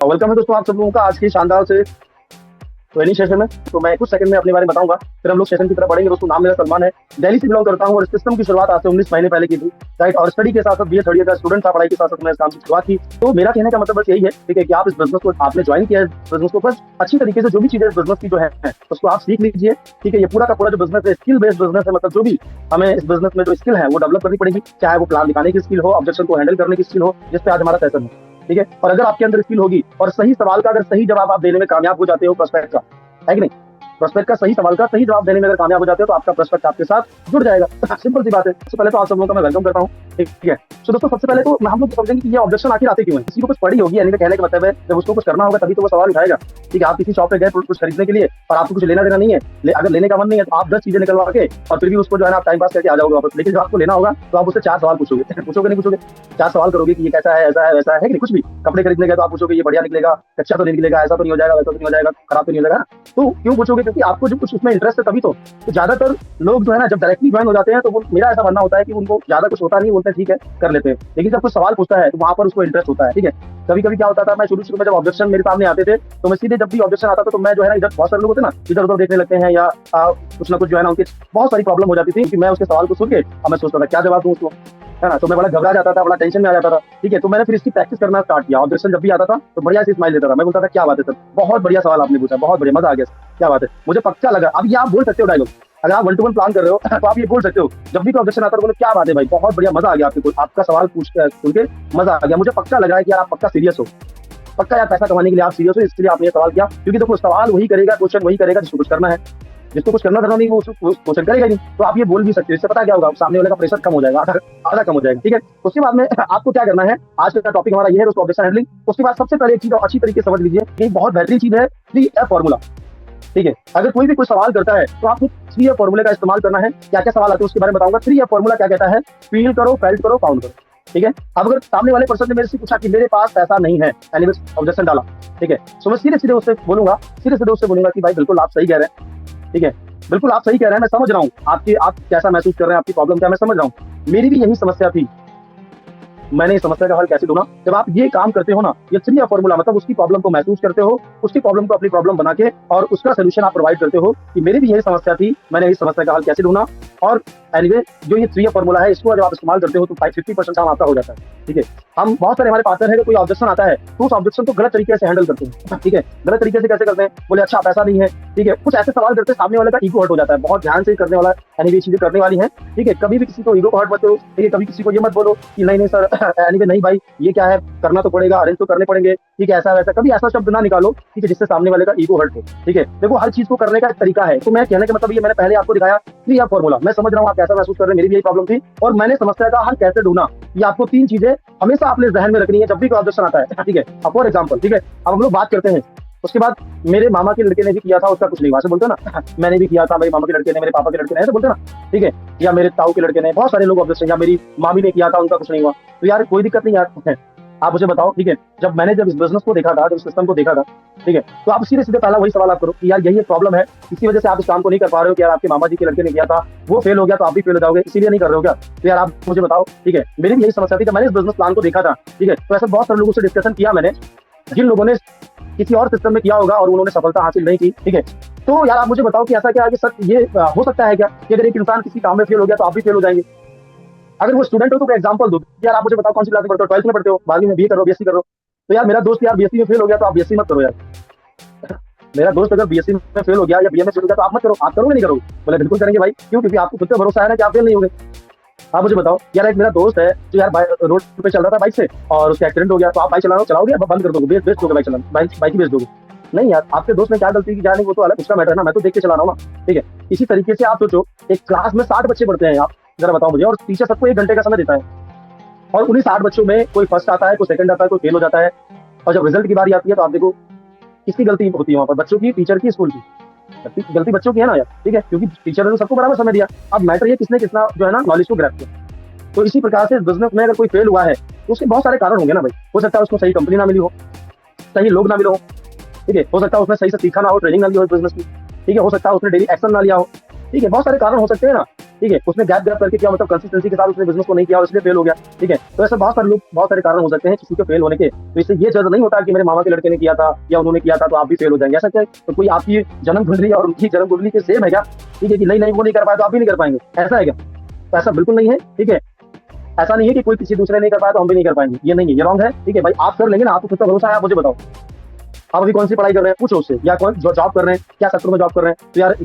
Welcome है दोस्तों आप सब लोगों का आज की शानदार से ट्रेनिंग सेशन में। तो मैं कुछ सेकंड में अपने बारे में बताऊंगा, फिर हम लोग सेशन की तरफ बढ़ेंगे। दोस्तों नाम मेरा सलमान है, दिल्ली से बिलोंग करता हूं और इस सिस्टम की शुरुआत आज से 19 महीने पहले की थी, राइट। और स्टडी के साथ साथ बीए थर्ड ईयर का स्टूडेंट था, पढ़ाई के साथ साथ मैं इस काम की शुरुआत की। तो मेरा कहने का मतलब बस यही है, ठीक है, कि आप इस बिजनेस को आपने ज्वाइन किया है, बिजनेस को बस अच्छी तरीके से जो भी चीजें बिजनेस की जो है उसको आप सीख लीजिए, ठीक है। ये पूरा का पूरा जो बिजनेस है स्किल बेस्ड बिजनेस है, मतलब जो भी हमें इस बिजनेस में जो स्किल है वो डेवलप करनी पड़ेगी, चाहे वो प्लान दिखाने की स्किल हो, ऑब्जेक्शन को हैंडल करने की स्किल हो, जिसपे आज हमारा सेशन है, ठीक है। और अगर आपके अंदर स्किल होगी और सही सवाल का अगर सही जवाब आप देने में कामयाब हो जाते हो, प्रोस्पेक्ट का, है कि नहीं, प्रोस्पेक्ट का सही सवाल का सही जवाब देने में अगर कामयाब हो जाते हो तो आपका प्रोस्पेक्ट आपके साथ जुड़ जाएगा। सिंपल सी बात है। सबसे पहले तो आप सब लोगों का मैं वेलकम करता हूँ, ठीक है। तो दोस्तों सबसे पहले तो हम लोग समझेंगे कि ये ऑब्जेक्शन आखिर आते क्यों है। किसी को कुछ पड़ी होगी, यानी कि कहने का मतलब है जब उसको कुछ करना होगा तभी तो वो सवाल उठाएगा, ठीक है। आप किसी शॉप पे गए कुछ खरीदने के लिए और आपको कुछ लेना देना नहीं है, अगर लेने का मन नहीं है तो आप 10 चीजें निकलवा के और फिर भी उसको जो है ना आप टाइम पास करके आ जाओगे वापस। लेकिन जब आपको लेना होगा तो आप उससे 4 सवाल पूछोगे, पूछोगे नहीं पूछोगे, 4 सवाल करोगे कि ये कैसा है, ऐसा है, वैसा है कि नहीं। कुछ भी कपड़े खरीदने गए तो आप पूछोगे ये बढ़िया निकलेगा, कच्चा तो नहीं निकलेगा, ऐसा तो नहीं हो जाएगा, वैसा तो नहीं हो जाएगा, खराब तो नहीं हो जाएगा। तो क्यों पूछोगे? क्योंकि आपको जो कुछ उसमें इंटरेस्ट है तभी तो ज्यादातर लोग जो है ना जब डायरेक्टली ज्वाइन हो जाते हैं तो वो मेरा ऐसा मानना होता है कि उनको ज्यादा कुछ होता नहीं, बोलते हैं ठीक है कर लेते हैं। लेकिन जब कोई सवाल पूछता है तो वहां पर उसको इंटरेस्ट होता है, ठीक है। कभी कभी क्या होता था, मैं शुरू में जब ऑब्जेक्शन मेरे सामने आते थे तो मैं सीधे जब भी ऑब्जेक्शन आता था तो मैं जो है ना इधर बहुत सारे लोग होते ना इधर उधर देखने लगते हैं या कुछ ना कुछ जो है ना उनकी बहुत सारी प्रॉब्लम हो जाती थी कि मैं उसके सवाल को सुन के और मैं सोचता था क्या जवाब दूं उसको, है ना। तो मैं बड़ा घबरा जाता था, बड़ा टेंशन में आ जाता था, ठीक है। तो मैंने फिर इसकी प्रैक्टिस करना स्टार्ट किया। ऑब्जेक्शन जब भी आता था तो बढ़िया से स्माइल देता था, मैं बोलता था क्या बात है सर, बहुत बढ़िया सवाल आपने पूछा, बहुत बढ़िया, मजा आ गया सर, क्या बात है, मुझे पक्का लगा। अब ये आप बोल सकते हो डायलॉग, अगर आप 1 to 1 प्लान कर रहे हो तो आप ये बोल सकते हो जब भी कोई ऑब्जेक्शन आता है, बोले क्या बात है भाई, बहुत बढ़िया, मजा आ गया आपका सवाल सुन के मजा आ गया, मुझे पक्का लग रहा है कि यार आप पक्का सीरियस हो, पक्का यार पैसा कमाने के लिए आप सीरियस हो, इसलिए आपने ये सवाल किया। क्योंकि देखो सवाल वही करेगा, क्वेश्चन वही करेगा जिसको कुछ करना है, जिसको कुछ करना धरना नहीं वो क्वेश्चन करेगा नहीं। तो आप ये बोल भी सकते हो, इससे पता क्या होगा, सामने वाले का प्रेशर कम हो जाएगा, आधा कम हो जाएगा, ठीक है। उसके बाद में आपको क्या करना है, आज का टॉपिक हमारा ये है दोस्तों, ऑब्जेक्शन हैंडलिंग। उसके बाद सबसे पहले एक चीज अच्छी तरीके से समझ लीजिए, एक बहुत बेहतरीन चीज है 3F फॉर्मूला, ठीक है। अगर कोई भी कोई सवाल करता है तो आपको 3F फॉर्मूले का इस्तेमाल करना है। क्या क्या सवाल आते हैं उसके बारे में बताऊंगा। 3F फॉर्मूला क्या कहता है, फील करो, फेल्ट करो, फाउंड करो, ठीक है। अब अगर सामने वाले पर्सन ने मेरे से पूछा कि मेरे पास पैसा नहीं है, एनीवेज ऑब्जेक्शन डाला, ठीक है, तो मैं सीधे सीधे उससे बोलूंगा, कि भाई बिल्कुल आप सही कह रहे हैं, ठीक है, बिल्कुल आप सही कह रहे हैं, मैं समझ रहा हूँ आप कैसा महसूस कर रहे हैं, आपकी प्रॉब्लम क्या, मैं समझ रहा हूँ, मेरी भी यही समस्या थी, मैंने इस समस्या का हल कैसे ढूंढा। जब आप ये काम करते हो ना, ये 3F फॉर्मूला, मतलब उसकी प्रॉब्लम को महसूस करते हो, उसकी प्रॉब्लम को अपनी प्रॉब्लम बना के और उसका सोल्यूशन आप प्रोवाइड करते हो कि मेरी भी यही समस्या थी, मैंने इस समस्या का हल कैसे ढूंढा। और एनीवे जो ये 3F फॉर्मूला है इसको जब आप इस्तेमाल करते हो तो 50% काम आपका हो जाता है, ठीक है। हम बहुत सारे हमारे पार्टनर है, कोई ऑब्जेक्शन आता है तो उस ऑब्जेक्शन को गलत तरीके से हैंडल करते हैं, ठीक है। गलत तरीके से कैसे करते हैं, बोले अच्छा पैसा नहीं है, ठीक है, कुछ ऐसे सवाल करते हैं सामने वाले का ईगो हर्ट हो जाता है। बहुत ध्यान से करने वाला एनीवे चीजें करने वाली है, ठीक है। कभी भी किसी को ईगो को हर्ट मत करो, ठीक है। कभी किसी को ये मत बोलो कि नहीं नहीं सर एनीवे नहीं भाई ये क्या है, करना तो पड़ेगा, अरेंज तो करने पड़ेंगे, ठीक है, ऐसा वैसा कभी ऐसा शब्द ना निकालो, ठीक है, जिससे सामने वाले का ईगो हर्ट हो, ठीक है। देखो हर चीज को करने का एक तरीका है। तो मैं कहने का मतलब ये मैंने पहले आपको दिखाया 3F फॉर्मूला, मैं समझ रहा हूँ आप कैसा महसूस कर रहे हैं, मेरी भी यही प्रॉब्लम थी और मैंने समस्या का हल कैसे ढूंढा। ये आपको 3 चीजें हमेशा अपने जहन में रखनी है जब भी कोई ऑब्जेक्शन आता है, ठीक है। अब फॉर एग्जाम्पल, ठीक है, अब हम लोग बात करते हैं। उसके बाद मेरे मामा के लड़के ने भी किया था, उसका कुछ नहीं हुआ, ऐसे बोलते ना मैंने भी किया था, मेरे मामा के लड़के ने, मेरे पापा के लड़के ने, ऐसे बोलते ना, ठीक है, या मेरे ताऊ के लड़के ने, बहुत सारे लोग ऑब्जेक्शन, या मेरी मामी ने किया था उनका कुछ नहीं हुआ। तो यार कोई दिक्कत नहीं यार, आप मुझे बताओ, ठीक है। जब इस बिजनेस को देखा था, जब सिस्टम को देखा था, ठीक है, तो आप सीधे सीधे पहला वही सवाल आप करो कि यार यही एक प्रॉब्लम है, इसी वजह से आप इस काम को नहीं कर पा रहे हो कि यार आपके मामा जी के लड़के ने किया था, वो फेल हो गया तो आप भी फेल हो जाओगे, इसीलिए नहीं कर रहे हो क्या। तो यार आप मुझे बताओ, ठीक है, मेरी भी यही समस्या थी जब मैंने इस बिजनेस प्लान को देखा था, ठीक है। तो ऐसे बहुत सारे लोगों से डिस्कशन किया मैंने, जिन लोगों ने किसी और सिस्टम में किया होगा और उन्होंने सफलता हासिल नहीं की, ठीक है। तो यार आप मुझे बताओ कि ऐसा क्या है कि सर ये हो सकता है क्या कि अगर एक इंसान किसी काम में फेल हो गया तो आप भी फेल हो जाएंगे। अगर वो स्टूडेंट हो तो एग्जांपल दो, यार आप मुझे बताओ कौन सी क्लास में पढ़ते हो, 12th में पढ़ते हो, 12वीं में बीए करो, बीएससी करो। तो यार मेरा दोस्त यार बीएससी में फेल हो गया तो आप बीएससी मत करो यार। मेरा दोस्त अगर बीएससी में फेल हो गया या बीए में फेल हो गया तो आप मत करो, आप करोगे नहीं करोगे, बोले बिल्कुल करेंगे भाई, क्यों, क्योंकि आपको खुद पे भरोसा है ना कि आप फेल नहीं होंगे। आप मुझे बताओ यार, एक मेरा दोस्त है जो यार रोड पे चल रहा था बाइक से और उसका एक्सीडेंट हो गया, तो आप बाइक चलाना चलाओगे, बंद कर दोगे, बेच दोगे बाइक चलाना, बाइक ही बेच दोगे। नहीं यार, आपके दोस्त ने क्या गलती की क्या नहीं वो तो अलग उसका मैटर है ना, मैं तो देख के चला रहा हूँ ना, ठीक है। इसी तरीके से आप सोचो, एक क्लास में 60 बच्चे पढ़ते हैं, आप जरा बताओ मुझे, और टीचर सबको 1 घंटे का समय देता है, और उन्हीं 60 बच्चों में कोई फर्स्ट आता है, कोई सेकंड आता है, कोई फेल हो जाता है। और जब रिजल्ट की बारी आती है तो आप देखो किसकी गलती होती है वहां पर, बच्चों की, टीचर की, स्कूल की। गलती बच्चों की है ना यार, ठीक है, क्योंकि टीचर ने तो सबको बराबर समय दिया। अब मैटर ये किसने कितना जो है ना नॉलेज को ग्रैब किया। तो इसी प्रकार से बिजनेस में अगर कोई फेल हुआ है तो उसके बहुत सारे कारण होंगे ना भाई। हो सकता है उसको सही कंपनी ना मिली हो, सही लोग ना मिले हो, ठीक है, हो सकता है उसने सही से सीखा ना हो, ट्रेनिंग ना ली हो बिजनेस की, ठीक है, हो सकता है उसने डेली एक्शन ना लिया हो, ठीक है, बहुत सारे कारण हो सकते हैं ना। ठीक है, उसने गैप गैप करके किया, मतलब कंसिस्टेंसी के साथ उसने बिजनेस को नहीं किया और इसलिए फेल हो गया। ठीक है, तो ऐसे बहुत सारे लोग, बहुत सारे कारण हो सकते हैं किसी के फेल होने के। तो इससे ये जरूर नहीं होता कि मेरे मामा के लड़के ने किया था या उन्होंने किया था तो आप भी फेल हो जाएंगे, ऐसा क्या है? तो कोई आपकी जन्म कुंडली और उनकी जन्म कुंडली के सेम है क्या? ठीक है, कि नहीं नहीं वो नहीं कर पाया तो आप भी नहीं कर पाएंगे, ऐसा है क्या? तो ऐसा बिल्कुल नहीं है। ठीक है, ऐसा नहीं है कि कोई किसी दूसरे नहीं कर पाया तो हम भी नहीं कर पाएंगे, ये नहीं है, ये रॉन्ग है। ठीक है भाई, आप कर लेंगे ना, आपको खुद का भरोसा है, आप मुझे बताओ आप अभी कौन सी पढ़ाई कर रहे हैं, पूछो उससे, या कौन जो जॉब कर रहे हैं, क्या सेक्टर में जॉब कर रहे हैं। तो यार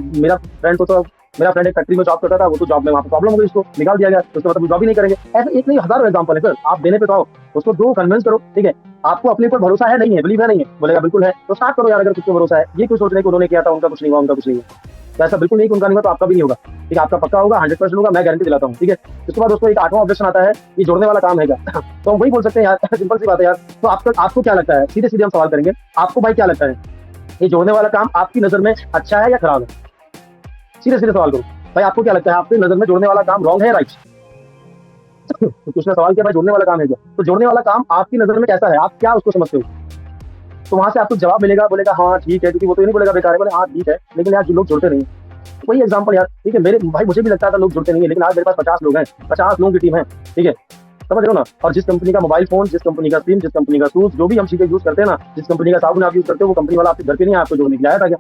मेरा फ्रेंड एक फैक्ट्री में जॉब करता था, वो तो जॉब में वहाँ पे प्रॉब्लम हो गई, उसको निकाल दिया गया, तो उसका मतलब वो जॉब ही नहीं करेंगे। ऐसे एक नहीं हजारों एग्जाम्पल है सर, आप देने पे तो आओ, उसको दो कन्विंस करो। ठीक है, आपको अपने ऊपर भरोसा है नहीं है, बिलीव है नहीं है, बोलेगा बिल्कुल है, तो स्टार्ट करो यार, अगर खुद को भरोसा है। ये क्यों सोच रहे हैं कि उन्होंने किया था उनका कुछ नहीं हुआ, उनका कुछ नहीं है। तो ऐसा बिल्कुल नहीं कि उनका नहीं हुआ तो आपका भी नहीं होगा। ठीक है, आपका पक्का होगा, 100% होगा, मैं गारंटी दिलाता हूँ। ठीक है, उसके बाद दोस्तों एक आठवां ऑब्जेक्शन आता है, ये जोड़ने वाला काम है क्या? तो हम वही बोल सकते हैं यार, सिंपल सी बात है यार। तो आपको क्या लगता है, सीधे सीधे हम सवाल करेंगे, आपको भाई क्या लगता है, ये जोड़ने वाला काम आपकी नजर में अच्छा है या खराब है? सीधे सीधे सवाल करो भाई, आपको क्या लगता है, आपकी नजर में जोड़ने वाला काम रॉन्ग है, राइट? तो उसने सवाल किया भाई जोड़ने वाला काम है क्या, तो जोड़ने वाला काम आपकी नजर में कैसा है, आप क्या उसको समझते हो? तो वहां से आपको जवाब मिलेगा, बोलेगा हाँ ठीक है, क्योंकि वो तो ये नहीं बोलेगा बेकार है, बोले हाँ ठीक है, लेकिन यार जो लोग जुड़ते नहीं। वही एग्जांपल यार, ठीक है, मेरे भाई मुझे भी लगता था लोग जुड़ते नहीं है, लेकिन आज मेरे पास 50 लोग हैं, 50 लोगों की टीम है। ठीक है, समझ रहे हो ना? और जिस कंपनी का मोबाइल फोन, जिस कंपनी का सिम, जिस कंपनी का शूज, जो भी हम चीजें यूज करते हैं ना, जिस कंपनी का साबुन आप यूज करते हो, वो कंपनी वाला आपके घर पे नहीं है, आपको जोड़ने के लिए आया था क्या?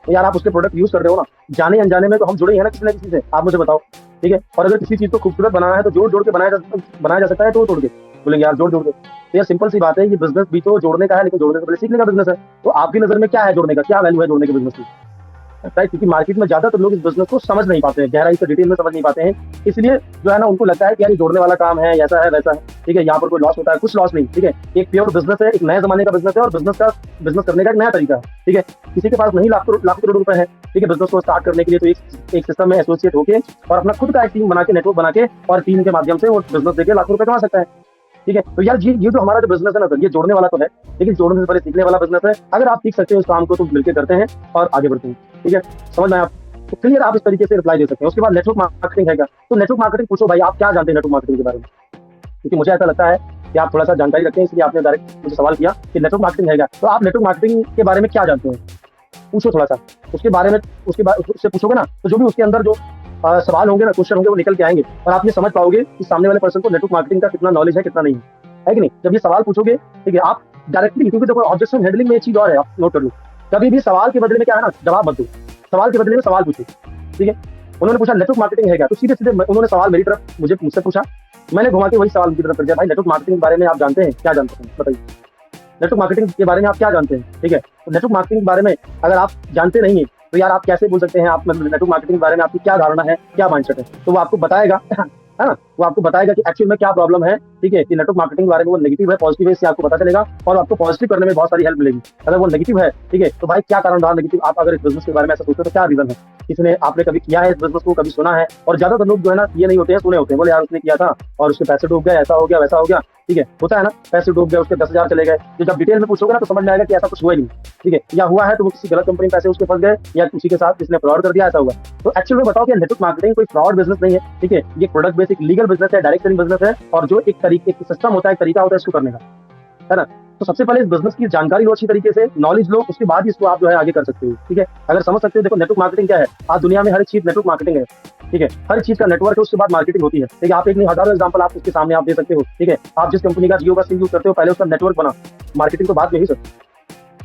तो यार आप उसके प्रोडक्ट यूज कर रहे हो ना, जाने अनजाने में तो हम जुड़े हैं ना किसी ना किसी से, आप मुझे बताओ। ठीक है, और अगर किसी चीज को खूबसूरत बनाना है तो जोड़ जोड़ के बनाया जा सकता है, तो तोड़ के बोलेंगे यार जोड़ जोड़ के। तो यार सिंपल सी बात है, ये बिजनेस भी तो जोड़ने का है, लेकिन जोड़ने से पहले सीखने का बिजनेस है। तो आपकी नजर में क्या है जोड़ने का, क्या वैल्यू है जोड़ने के बिजनेस की? राइट, क्योंकि मार्केट में ज्यादातर लोग इस बिजनेस को समझ नहीं पाते हैं, गहराई से डिटेल में समझ नहीं पाते हैं, इसलिए जो है ना उनको लगता है कि यार ये जोड़ने वाला काम है, ऐसा है वैसा है। ठीक है, यहाँ पर कोई लॉस होता है, कुछ लॉस नहीं। ठीक है, एक प्योर बिजनेस है, एक नए जमाने का बिजनेस है, और बिजनेस करने का एक नया तरीका है। ठीक है, किसी के पास नहीं लाखों करोड़ रुपए है, ठीक है, बिजनेस को स्टार्ट करने के लिए, तो एक सिस्टम में एसोसिएट होके और अपना खुद का एक टीम बना के, नेटवर्क बना के, और टीम के माध्यम से वो बिजनेस देके लाखों रुपए कमा सकता है। ठीक है, तो यार ये जो हमारा जो बिजनेस है ना सर, ये जोड़ने वाला तो है, लेकिन जोड़ने से पहले सीखने वाला बिजनेस है। अगर आप सीख सकते हो इस काम को तो मिलकर करते हैं और आगे बढ़ते हैं। ठीक है, समझ में आप, तो क्लियर आप इस तरीके से रिप्लाई दे सकते हैं। उसके बाद नेटवर्क मार्केटिंग है क्या, तो नेटवर्क मार्केटिंग पूछो भाई, आप क्या जानते हैं नेटवर्क मार्केटिंग के बारे में? क्योंकि मुझे ऐसा लगता है कि आप थोड़ा सा जानकारी रखते हैं, इसलिए आपने डायरेक्ट मुझे सवाल किया कि नेटवर्क मार्केटिंग है क्या। तो आप नेटवर्क मार्केटिंग के बारे में क्या जानते हैं, पूछो थोड़ा सा उसके बारे में। उसके बाद उससे पूछोगे ना, तो जो भी उसके अंदर जो सवाल होंगे ना, क्वेश्चन होंगे, वो निकल के आएंगे, और आप ये समझ पाओगे कि सामने वाले पर्सन को नेटवर्क मार्केटिंग का कितना नॉलेज है, कितना नहीं है कि नहीं? जब ये सवाल पूछोगे, ठीक है, आप डायरेक्टली, क्योंकि देखो ऑब्जेक्शन हैंडलिंग में एक चीज और है, आप नोट कर लो, कभी भी सवाल के बदले में क्या है ना, जवाब मत दो, सवाल के बदले में सवाल पूछो। ठीक है, उन्होंने पूछा नेटवर्क मार्केटिंग है क्या, तो सीधे सीधे उन्होंने सवाल मेरी तरफ मुझसे पूछा, मैंने घुमा के वही सवाल उनकी तरफ कर दिया, भाई नेटवर्क मार्केटिंग के बारे में आप जानते हैं, क्या जानते हैं बताइए, नेटवर्क मार्केटिंग के बारे में आप क्या जानते हैं? ठीक है, तो नेटवर्क मार्केटिंग के बारे में अगर आप जानते नहीं है तो यार आप कैसे बोल सकते हैं, आप मतलब नेटवर्क मार्केटिंग के बारे में आपकी क्या धारणा है, क्या माइंडसेट है, तो वो आपको बताएगा है ना, वो आपको बताएगा कि एक्चुअल में क्या प्रॉब्लम है। ठीक है, कि नेटवर्क मार्केटिंग के बारे में वो नेगेटिव है, पॉजिटिव है, इससे आपको पता चलेगा और आपको पॉजिटिव करने में बहुत सारी हेल्प मिलेगी। अगर वो नेगेटिव है, ठीक है, तो भाई क्या कारण रहा नेगेटिव, आप अगर इस बिजनेस के बारे में ऐसा सोचते हो तो क्या रीजन है, इसने आपने कभी किया है इस बिजनेस को, कभी सुना है? और ज्यादातर लोग जो है ना ये नहीं होते हैं, सुने होते हैं, बोले यार उसने किया था और उसके पैसे डूब गए, ऐसा हो गया वैसा हो गया। ठीक है, होता है ना, पैसे डूब गए, उसके 10,000 चले गए, तो जब डिटेल में पूछोगे ना तो समझ में आएगा कि ऐसा कुछ हुआ ही नहीं। ठीक है, या हुआ है तो वो किसी गलत कंपनी में पैसे उसके फंस गए, या उसी के साथ किसने फ्रॉड कर दिया, ऐसा हुआ। तो एक्चुअली में बताओ कि नेटवर्क मार्केटिंग कोई फ्रॉड बिजनेस नहीं है। ठीक है, ये प्रोडक्ट बेसिक लीगल बिजनेस है, डायरेक्ट सेलिंग बिजनेस है, और जो एक तरीके, एक सिस्टम होता है, एक तरीका होता है इसको करने का, है ना। तो सबसे पहले इस बिजनेस की जानकारी लो अच्छी तरीके से, नॉलेज लो, उसके बाद इसको आप जो है आगे कर सकते हो। ठीक है, अगर समझ सकते हो, देखो नेटवर्क मार्केटिंग क्या है, आज दुनिया में हर चीज नेटवर्क मार्केटिंग है। ठीक है, हर चीज का नेटवर्क है, उसके बाद मार्केटिंग होती है। ठीक है, आप एक नहीं हजारों एग्जांपल आप उसके सामने आप दे सकते हो। ठीक है, आप जिस कंपनी का जियो का सिम यूज करते हो, पहले उसका नेटवर्क बना, मार्केटिंग तो बाद में ही सर,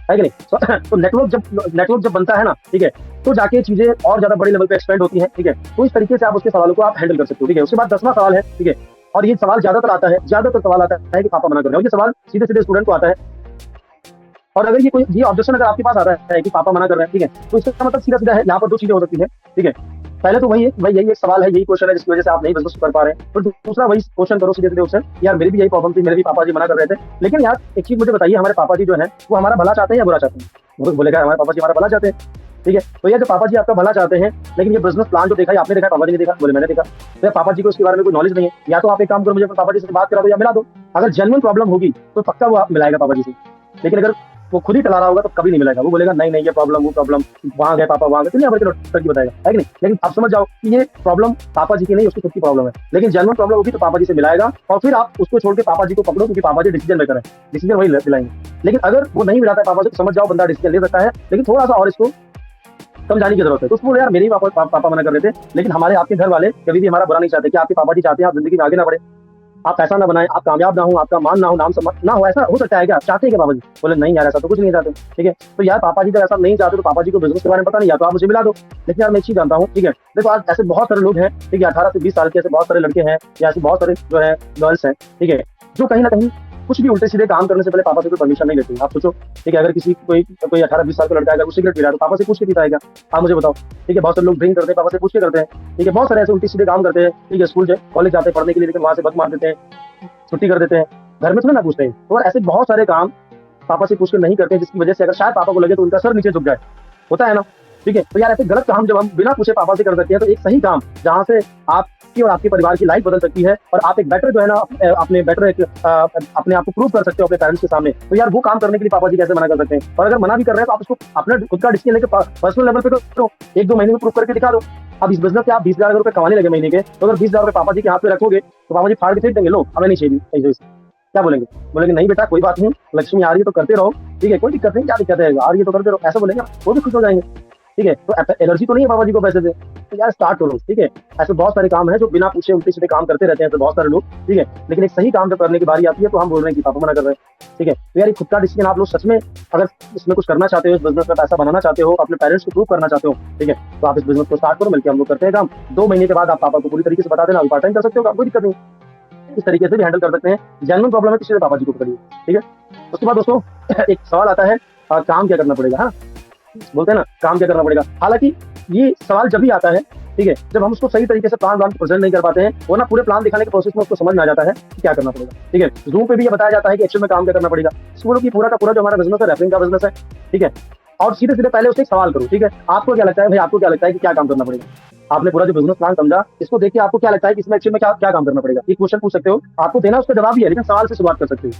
है कि नहीं? तो नेटवर्क जब बनता है ना, ठीक है, तो जाके चीजें और ज्यादा बड़े लेवल पे एक्सपेंड होती हैं। ठीक है, तो इस तरीके से आप उसके सवालों को आप हैंडल कर सकते हो। ठीक है, उसके बाद 10वां सवाल है, ठीक है, और ये सवाल ज्यादातर सवाल आता है कि पापा मना कर रहे हो, ये सवाल सीधे सीधे स्टूडेंट को आता है। और अगर ये ऑब्जेक्शन अगर आपके पास आता है कि पापा मना कर रहे हैं, ठीक है, तो इसका मतलब सीधा सीधा है, यहाँ पर दो चीजें हो सकती है। ठीक है, पहले तो वही यही एक सवाल है, यही क्वेश्चन है जिसकी वजह से आप नहीं बिजनेस कर पा रहे हैं। तो दूसरा वही क्वेश्चन करो सीधे सीधे उससे, यार मेरी भी यही प्रॉब्लम थी, मेरे भी पापा जी मना कर रहे थे, लेकिन यार एक चीज मुझे बताइए, हमारे पापा जी जो है वो हमारा भला चाहते हैं या बुरा चाहते हैं? वो बोलेगा हमारे पापा जी हमारा भला चाहते हैं। ठीक है, तो ये जो पापा जी आपका भला चाहते हैं, लेकिन ये बिजनेस प्लान जो देखा है आपने देखा, पापा जी ने देखा, बोले मैंने देखा, तो पापा जी को इसके बारे में कोई नॉलेज नहीं है। या तो आप एक काम करो, मुझे पापा जी से बात करा दो या मिला दो। अगर जेन्युइन प्रॉब्लम होगी तो पक्का वो आप मिलाएगा पापा जी से, लेकिन अगर वो खुद ही टला रहा होगा तो कभी नहीं मिलेगा। वो बोलेगा नहीं नहीं ये प्रॉब्लम, वो प्रॉब्लम, वहां गए पापा वहां गए, दुनिया भर के लड़की बताएगा, है कि नहीं? लेकिन आप समझ जाओ कि ये प्रॉब्लम पापा जी की नहीं, उसकी खुद की प्रॉब्लम है। लेकिन जेन्युइन प्रॉब्लम होगी तो पापा जी से मिलाएगा, और फिर आप उसको छोड़ के पापा जी को पकड़ो, क्योंकि पापा जी डिसीजन मेकर है, डिसीजन वही दिलाएंगे। लेकिन अगर वो नहीं मिलाता है पापा से, तो समझ जाओ बंदा डिसीजन ले सकता है, लेकिन थोड़ा सा और इसको समझाने की जरूरत है। तो उसको बोले यार मेरे ही पापा मना कर रहे थे, लेकिन हमारे आपके घर वाले कभी भी हमारा बुरा नहीं चाहते कि आपके पापा जी चाहते हैं आप जिंदगी में आगे ना बढ़े, आप पैसा ना बनाए, आप कामयाब ना हो, आपका मान ना हो, नाम सम्मान ना हो। ऐसा हो सकता है क्या? चाहते हैं क्या पापा जी? बोले नहीं यार ऐसा तो कुछ नहीं चाहते। ठीक है, तो यार पापा जी जब ऐसा नहीं चाहते तो पापा जी को बिजनेस के बारे में पता नहीं, या तो आप मुझे मिला दो। लेकिन यार मैं एक चीज जानता हूँ, ठीक है, देखो आज ऐसे बहुत सारे लोग हैं, ठीक है, 18 से 20 साल के ऐसे बहुत सारे लड़के हैं, या ऐसे बहुत सारे जो है गर्ल्स हैं, ठीक है, जो कहीं ना कहीं कुछ भी उल्टे सीधे काम करने से पहले पापा से कोई परमिशन नहीं लेते। आप सोचो, ठीक है, अगर किसी कोई कोई 18-20 साल का लड़का है, अगर वो सिगरेट पी रहा है तो पापा से पूछ के पीता है क्या? आप मुझे बताओ। ठीक है, बहुत सारे लोग ड्रिंक करते हैं, पापा से पूछ के करते हैं। ठीक है, बहुत सारे ऐसे उल्टे सीधे काम करते हैं, ठीक है, स्कूल कॉलेज जाते हैं पढ़ने के लिए, लेकिन वहां से बक मार देते हैं, छुट्टी कर देते हैं, घर में थोड़ा ना पूछते हैं। तो ऐसे बहुत सारे काम पापा से पूछ के नहीं करते, जिसकी वजह से अगर शायद पापा को लगे तो उनका सर नीचे झुक जाए, होता है ना। ठीक है, तो यार ऐसे गलत काम जब हम बिना पूछे पापा से कर सकते हैं, तो एक सही काम जहाँ से आपकी और आपके परिवार की लाइफ बदल सकती है और आप एक बेटर जो है ना अपने बेटर एक अपने आप को प्रूव कर सकते हो अपने पेरेंट्स के सामने, तो यार वो काम करने के लिए पापा जी कैसे मना कर सकते हैं? और अगर मना भी कर रहे हैं तो आप उसको अपने खुद का डिसीजन लेकर पर्सनल लेवल पे करो, 1-2 महीने में प्रूव करके दिखा दो। अब इस बिजनेस से आप 20,000 रुपए कमाने लगे महीने के, तो अगर 20,000 रुपए पापा जी के हाथ पे रखोगे तो पापा जी फाड़ के फेंक देंगे, लो हमें नहीं चाहिए। क्या बोलेंगे? बोलेंगे नहीं बेटा कोई बात नहीं, लक्ष्मी आ रही है तो करते रहो, ठीक है, कोई दिक्कत नहीं, क्या दिक्कत है, आ रही है तो करते रहो, ऐसा बोलेंगे, वो भी खुश हो जाएंगे। ठीक है, तो एलर्जी तो नहीं है पापा जी को पैसे से, तो यार स्टार्ट करो। ठीक है, ऐसे बहुत सारे काम है जो बिना पूछे उल्टे सीधे काम करते रहते हैं, तो बहुत सारे लोग। ठीक है, लेकिन एक सही काम जब करने की बारी आती है तो हम बोल रहे हैं कि पापा मना कर रहे हैं। ठीक है, तो यार खुद का डिसीजन आप लोग सच में अगर इसमें कुछ करना चाहते हो, इस बिजनेस में पैसा बनाना चाहते हो, अपने पेरेंट्स को प्रूव करना चाहते हो, ठीक है, तो आप इस बिजनेस को स्टार्ट करो, मिलकर हम लोग करते हैं काम। 2 महीने के बाद आप पापा को पूरी तरीके से बता देना, पार्ट टाइम कर सकते हो, कोई दिक्कत नहीं, इस तरीके से भी हैंडल कर सकते हैं। जेन्युइन प्रॉब्लम है किसी पापा जी को पकड़िए। ठीक है, उसके बाद दोस्तों एक सवाल आता है, काम क्या करना पड़ेगा? हाँ, बोलते हैं ना काम क्या करना पड़ेगा। हालांकि ये सवाल जब भी आता है, ठीक है, जब हम उसको सही तरीके से प्लान प्रेजेंट नहीं कर पाते हैं, वो ना पूरे प्लान दिखाने के प्रोसेस में उसको समझ में आ जाता है कि क्या करना पड़ेगा। ठीक है, जूम पे भी ये बताया जाता है कि एक्चुअल में काम क्या करना पड़ेगा। स्कूलों की पूरा का पूरा जो हमारा बिजनेस है रेफरिंग का बिजनेस है। ठीक है, और सीधे सीधे पहले उससे एक सवाल करो। ठीक है, आपको क्या लगता है भाई, आपको क्या लगता है कि क्या काम करना पड़ेगा? आपने पूरा जो बिजनेस प्लान समझा, इसको देख के आपको क्या लगता है कि इसमें एक्चुअल में क्या क्या काम करना पड़ेगा? ये क्वेश्चन पूछ सकते हो, आपको देना उसका जवाब ही है, लेकिन सवाल से शुरुआत कर सकते हो।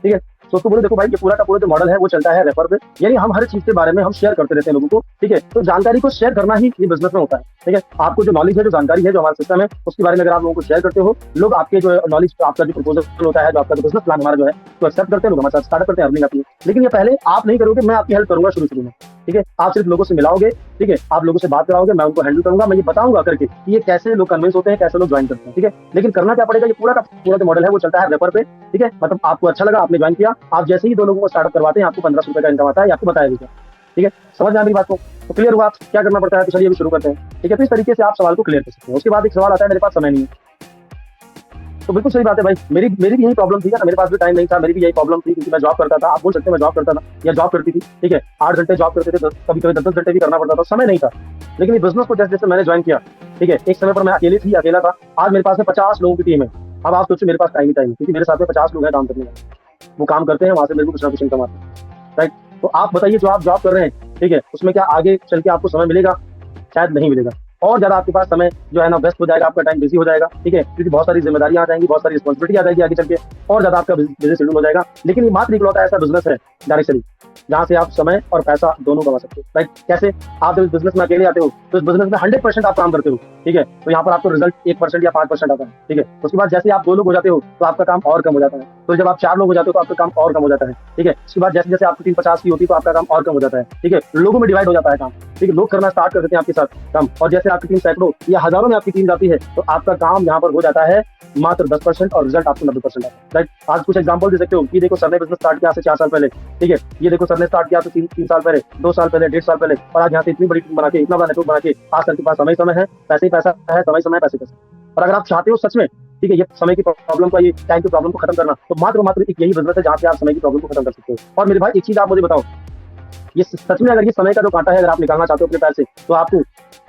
ठीक है, तो उसको बोलो देखो भाई ये पूरा का पूरा जो मॉडल है वो चलता है रेफर पे, यानी हम हर चीज के बारे में हम शेयर करते रहते हैं लोगों को। ठीक है, तो जानकारी को शेयर करना ही ये बिजनेस में होता है। ठीक है, आपको जो नॉलेज है, जो जानकारी है, जो हमारा सिस्टम है, उसके बारे में अगर आप लोगों को शेयर करते हो, लोग आपके जो नॉलेज, आपका जो प्रपोजल होता है, जो आपका जो बिजनेस प्लान हमारा जो है, तो एक्सेप्ट करते हैं, लोग हमारे साथ स्टार्ट करते हैं, अर्निंग आती है। लेकिन ये पहले आप नहीं करोगे, मैं आपकी हेल्प करूंगा शुरू में। ठीक है, आप सिर्फ लोगों से मिलाओगे, ठीक है, आप लोगों से बात कराओगे, मैं उनको हैंडल करूंगा, मैं ये बताऊंगा करके कि ये कैसे लोग कन्विंस होते हैं, कैसे लोग ज्वाइन करते हैं। ठीक है, लेकिन करना क्या पड़ेगा, ये पूरा का पूरा जो मॉडल है वो चलता है रेफर पे। ठीक है, मतलब आपको अच्छा लगा, आपने ज्वाइन किया, आप जैसे ही 2 लोगों को स्टार्टअप करवाते हैं, आपको 1500 रुपए का इनकम आता है, आपको बताया गया। ठीक है, समझ में आ मेरी बात को? तो क्लियर हुआ आप क्या करना पड़ता है? तो चलिए अभी शुरू करते हैं। ठीक है, तो इस तरीके से आप सवाल को क्लियर कर सकते हैं। उसके बाद एक सवाल आता है, मेरे पास समय नहीं है। तो बिल्कुल सही बात है भाई, मेरी भी यही प्रॉब्लम थी ना, मेरे पास भी टाइम नहीं था, मेरी भी यही प्रॉब्लम थी, क्योंकि मैं जॉब करता था। आप बोल सकते हैं मैं जॉब करता था या जॉब करती थी। ठीक है, 8 घंटे जॉब करते थे, कभी कभी 10-10 घंटे भी करना पड़ता था, समय नहीं था। लेकिन ये बिजनेस को जैसे जैसे मैंने ज्वाइन किया, ठीक है, एक समय पर मैं अकेला था, आज मेरे पास में 50 लोगों की टीम है। अब आप सोचिए मेरे पास टाइम ही टाइम है, क्योंकि मेरे साथ में 50 लोग हैं काम करने में, वो काम करते हैं, वहां से मेरे को कुछ ना कुछ इनकम आता है। राइट, तो आप बताइए जो आप जॉब कर रहे हैं, ठीक है, उसमें क्या आगे चल के आपको समय मिलेगा? शायद नहीं मिलेगा। और ज्यादा आपके पास समय जो है ना वेस्ट हो जाएगा, आपका टाइम बिजी हो जाएगा। ठीक है, क्योंकि बहुत सारी जिम्मेदारियां आ जाएंगी, बहुत सारी रिस्पॉन्सिबिलिटी आ जाएगी आगे चल के, और ज्यादा आपका बिजी शेड्यूल हो जाएगा। लेकिन ये मात्र इकलौता ऐसा बिजनेस है डायरेक्टली जहाँ से आप समय और पैसा दोनों कमा सकते हो। राइट, कैसे? आप जब इस बिजनेस में अकेले आते हो तो इस बिजनेस में 100% आप काम करते हो। ठीक है, तो यहाँ पर आपको रिजल्ट 1% या 5% आता है। ठीक है, उसके बाद जैसे आप 2 लोग हो जाते हो तो आपका काम और कम हो जाता है। तो जब आप 4 लोग हो जाते हो तो आपका काम और कम हो जाता है। ठीक है, उसके बाद जैसे जैसे आपकी टीम 50 की होती है तो आपका काम और कम हो जाता है। ठीक है, लोगों में डिवाइड हो जाता है काम। ठीक है, लोग करना स्टार्ट कर देते हैं आपके साथ काम, और जैसे आपकी टीम सैकड़ों या हजारों में आपकी टीम जाती है तो आपका काम यहाँ पर हो जाता है मात्र 10% और रिजल्ट आपको 90% आता है। राइट, आज कुछ एग्जांपल दे सकते हो कि देखो सर ने बिजनेस स्टार्ट किया से 4 साल पहले। ठीक है, ये देखो सर ने स्टार्ट किया तो 3 साल पहले, 2 साल पहले, 1.5 साल पहले, और आज यहाँ से इतनी बड़ी टीम बना के, इतना बड़ा नेटवर्क बना के, आज सर के पास समय है, पैसे ही पैसा है, समय पैसे पैसा। और अगर आप चाहते हो सच में, ठीक है, ये समय की प्रॉब्लम का, ये टाइम की प्रॉब्लम को खत्म करना, तो मात्र एक यही बिजनेस है जहाँ से आप समय की प्रॉब्लम को खत्म कर सकते हो। और मेरे भाई एक चीज आप मुझे बताओ, ये सच में अगर ये समय का जो कांटा है अगर आप निकालना चाहते हो अपने पैर से, तो आपको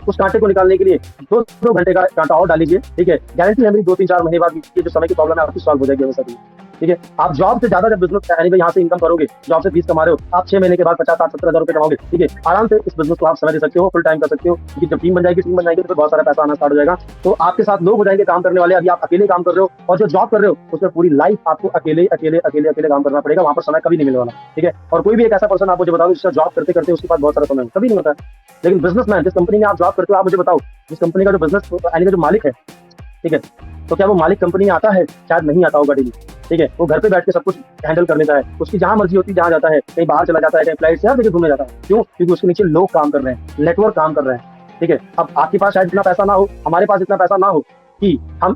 उस कांटे को निकालने के लिए 2 घंटे का कांटा और डाल लीजिए। ठीक है, गारंटी है मेरी 2-3-4 महीने बाद ये जो समय की प्रॉब्लम है आपकी सॉल्व हो जाएगी हमेशा के लिए। ठीक है, आप जॉब से ज्यादा जब बिजनेस यहाँ से इनकम करोगे, जॉब से 20 कमा रहे हो, आप 6 महीने के बाद 50-60-70 हजार रुपए कमाओगे। ठीक है, आराम से इस बिजनेस को आप समय दे सकते हो, फुल टाइम कर सकते हो, क्योंकि जब टीम बन जाएगी तो फिर बहुत सारा पैसा आना स्टार्ट हो जाएगा। तो आपके साथ लोग हो जाएंगे काम करने वाले। अभी आप अकेले काम कर रहे हो, और जो जॉब कर रहे हो उसमें पूरी लाइफ आपको अकेले काम करना पड़ेगा, वहां पर समय कभी नहीं मिलने वाला। ठीक है, और कोई भी एक ऐसा पर्सन आप मुझे बताओ जिसका जॉब करते करते उसके पास बहुत सारा समय कभी नहीं होता है। लेकिन बिजनेसमैन, जिस कंपनी में आप जॉब करते हो, आप मुझे बताओ जिस कंपनी का जो बिजनेस यानी जो मालिक है, ठीक है, तो क्या वो मालिक कंपनी में आता है? शायद नहीं आता होगा डेली। ठीक है, वो घर पे बैठ के सब कुछ हैंडल कर लेता है, उसकी जहां मर्जी होती है जहां जाता है, कहीं बाहर चला जाता है, कहीं फ्लाइट से हर जगह घूमने जाता है। क्यों? क्योंकि उसके नीचे लोग काम कर रहे हैं, नेटवर्क काम कर रहे हैं। ठीक है, अब आपके पास शायद इतना पैसा ना हो, हमारे पास इतना पैसा ना हो कि हम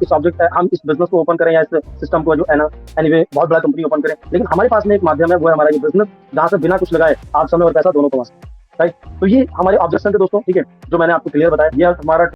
इस बिजनेस को ओपन करें या इस सिस्टम को जो है ना, एनीवे बहुत बड़ा कंपनी ओपन करें, लेकिन हमारे पास में एक माध्यम है, वो है हमारा ये बिजनेस, जहां से बिना कुछ लगाए आप समय और पैसा दोनों कमा सकते हैं। राइट, तो ये हमारे ऑब्जेक्शन थे दोस्तों। ठीक है, जो मैंने आपको क्लियर बताया, ये हमारा